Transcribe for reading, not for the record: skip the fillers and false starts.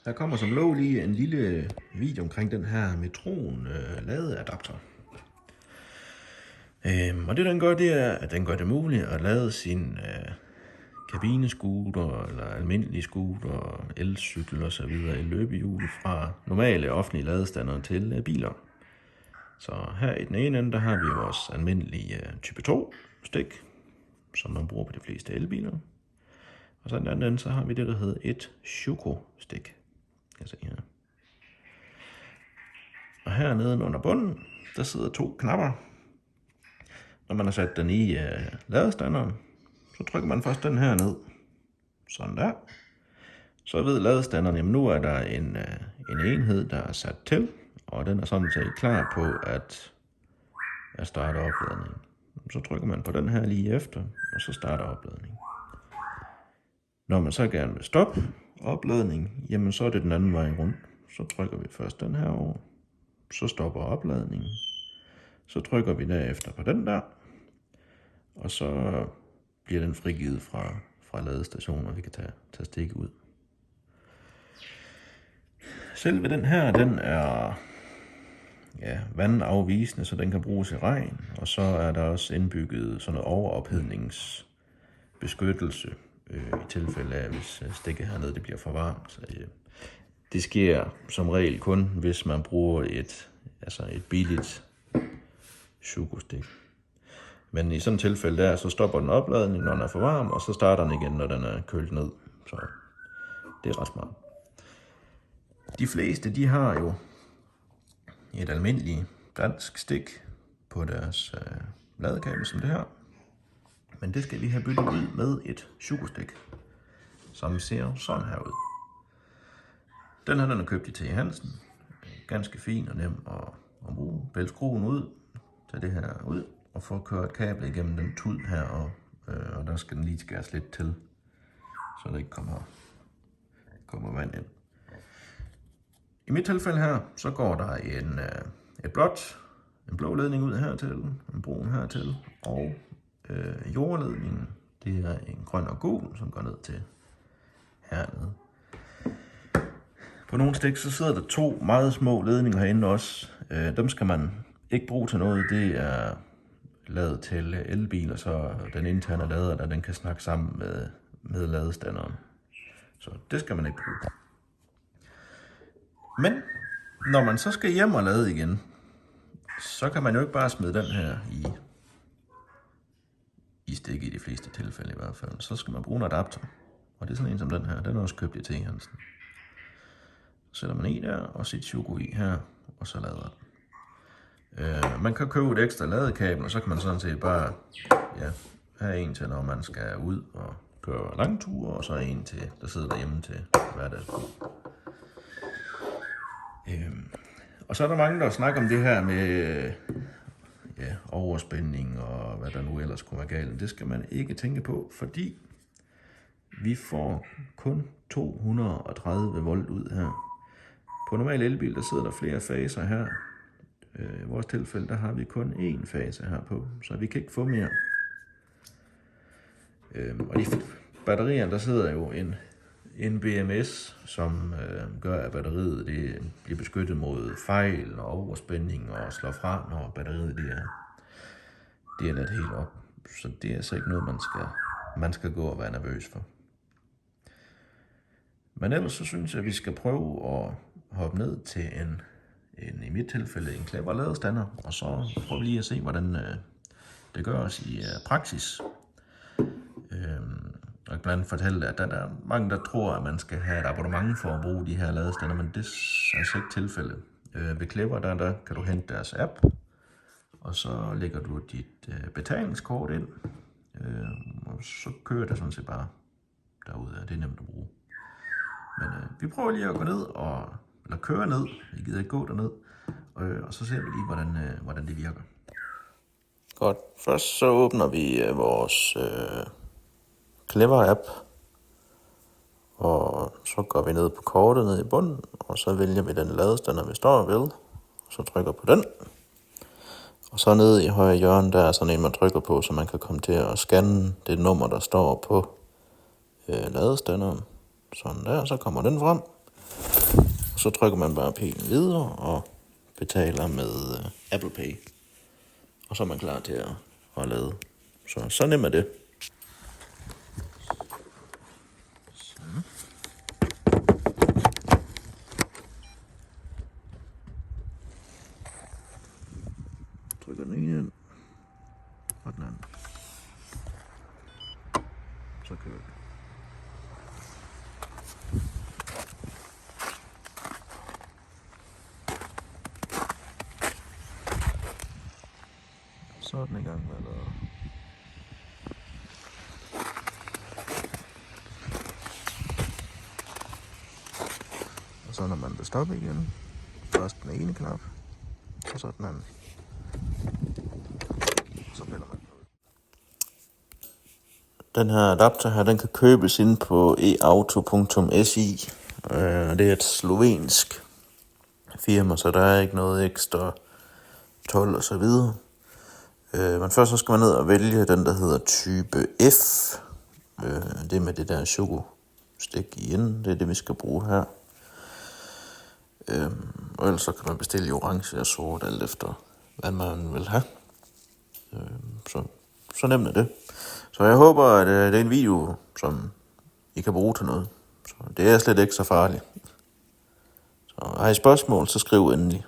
Der kommer som lov lige en lille video omkring den her Metron ladeadapter. Og det den gør, det er, at den gør det muligt at lade sin kabinescooter eller almindelig scooter, elcykel og så videre i løbehjul fra normale offentlige ladestander til biler. Så her i den ene ende, der har vi vores almindelige type 2 stik, som man bruger på de fleste elbiler. Og så i den anden ende, så har vi det, der hedder et Schuko-stik. Altså her. Og hernede under bunden, der sidder 2 knapper. Når man har sat den i ladestanderen, så trykker man først den her ned. Sådan der. Så ved ladestanderen, jamen nu er der en enhed, der er sat til, og den er sådan set klar på at starte opladningen. Så trykker man på den her lige efter, og så starter opladningen. Når man så gerne vil stoppe opladning, jamen så er det den anden vej rundt. Så trykker vi først den her over, så stopper opladningen. Så trykker vi derefter på den der, og så bliver den frigivet fra ladestationen, og vi kan tage stik ud. Selve den her, den er vandafvisende, så den kan bruges i regn, og så er der også indbygget sådan noget overophedningsbeskyttelse i tilfælde af, hvis stikket hernede det bliver for varmt. Så, det sker som regel kun, hvis man bruger et billigt Schuko-stik. Men i sådan et tilfælde der, så stopper den opladning, når den er for varm, og så starter den igen, når den er kølt ned. Så det er ret smart. De fleste, de har jo et almindeligt dansk stik på deres ladekabel som det her. Men det skal vi have byttet ud med et Schuko-stik, som ser sådan her ud. Den her, den er købt i T. Hansen. Ganske fin og nem at bruge. Bæl skruen ud, tage det her ud, og få kørt kablet igennem den tud her, og der skal den lige skæres lidt til, så der ikke kommer vand ind. I mit tilfælde her, så går der en blå ledning ud hertil, en brun hertil, og jordledningen, det er en grøn og gul, som går ned til hernede. På nogle stik, så sidder der 2 meget små ledninger herinde også. Dem skal man ikke bruge til noget. Det er lavet til elbiler, så den interne lader, der den kan snakke sammen med ladestanderen. Så det skal man ikke bruge. Men når man så skal hjem og lade igen, så kan man jo ikke bare smide den her i stik i de fleste tilfælde i hvert fald. Så skal man bruge en adapter. Og det er sådan en som den her. Den er også købt i T. Hansen. Så sætter man i der, og sit Schuko i her, og så lader den. Man kan købe et ekstra ladekabel, og så kan man sådan set bare have en til, når man skal ud og køre langture, og så en til, der sidder derhjemme til hverdagsbrug. Og så er der mange, der snakker om det her med overspænding og hvad der nu ellers kunne være galt. Det skal man ikke tænke på, fordi vi får kun 230 volt ud her. På normal elbil, der sidder der flere faser her. I vores tilfælde, der har vi kun 1 fase her på, så vi kan ikke få mere. Og i batterierne, der sidder jo en BMS, som gør, at batteriet det bliver beskyttet mod fejl og overspænding og slår fra, når batteriet det er ladt helt op. Så det er altså ikke noget, man skal gå og være nervøs for. Men ellers så synes jeg, at vi skal prøve at hoppe ned til i mit tilfælde en Clever ladestander, og så prøve lige at se, hvordan det gøres i praksis. Og jeg kan blandt fortælle, at der er mange, der tror, at man skal have et abonnement for at bruge de her ladestander, men det er altså ikke tilfældet. Ved Clever, der kan du hente deres app, og så lægger du dit betalingskort ind, og så kører det sådan set bare derude. Det er nemt at bruge. Men vi prøver lige at gå ned eller køre ned. Vi gider ikke gå derned. Og så ser vi lige, hvordan det virker. Godt. Først så åbner vi vores Clever-app. Og så går vi ned på kortet ned i bunden. Og så vælger vi den ladestander, vi står ved. Og så trykker på den. Og så nede i højre hjørne, der er sådan en, man trykker på, så man kan komme til at scanne det nummer, der står på ladestanderen. Sådan der, så kommer den frem. Så trykker man bare pilen videre og betaler med Apple Pay. Og så er man klar til at lade. Så nemt er det. Trykker den ene ind, og den anden. Så kører vi. Så er den i gang med at lade. Og så når man vil stoppe igen, først den ene knap, og så den anden. Så piller man. Den her adapter her, den kan købes inde på eauto.si. Det er et slovensk firma, så der er ikke noget ekstra told og så videre. Men først så skal man ned og vælge den, der hedder type F. Det med det der chokostik i enden, det er det, vi skal bruge her. Og ellers så kan man bestille i orange og sort, alt efter hvad man vil have. Så nemt er det. Så jeg håber, at det er en video, som I kan bruge til noget. Så det er slet ikke så farligt. Så har I spørgsmål, så skriv endelig.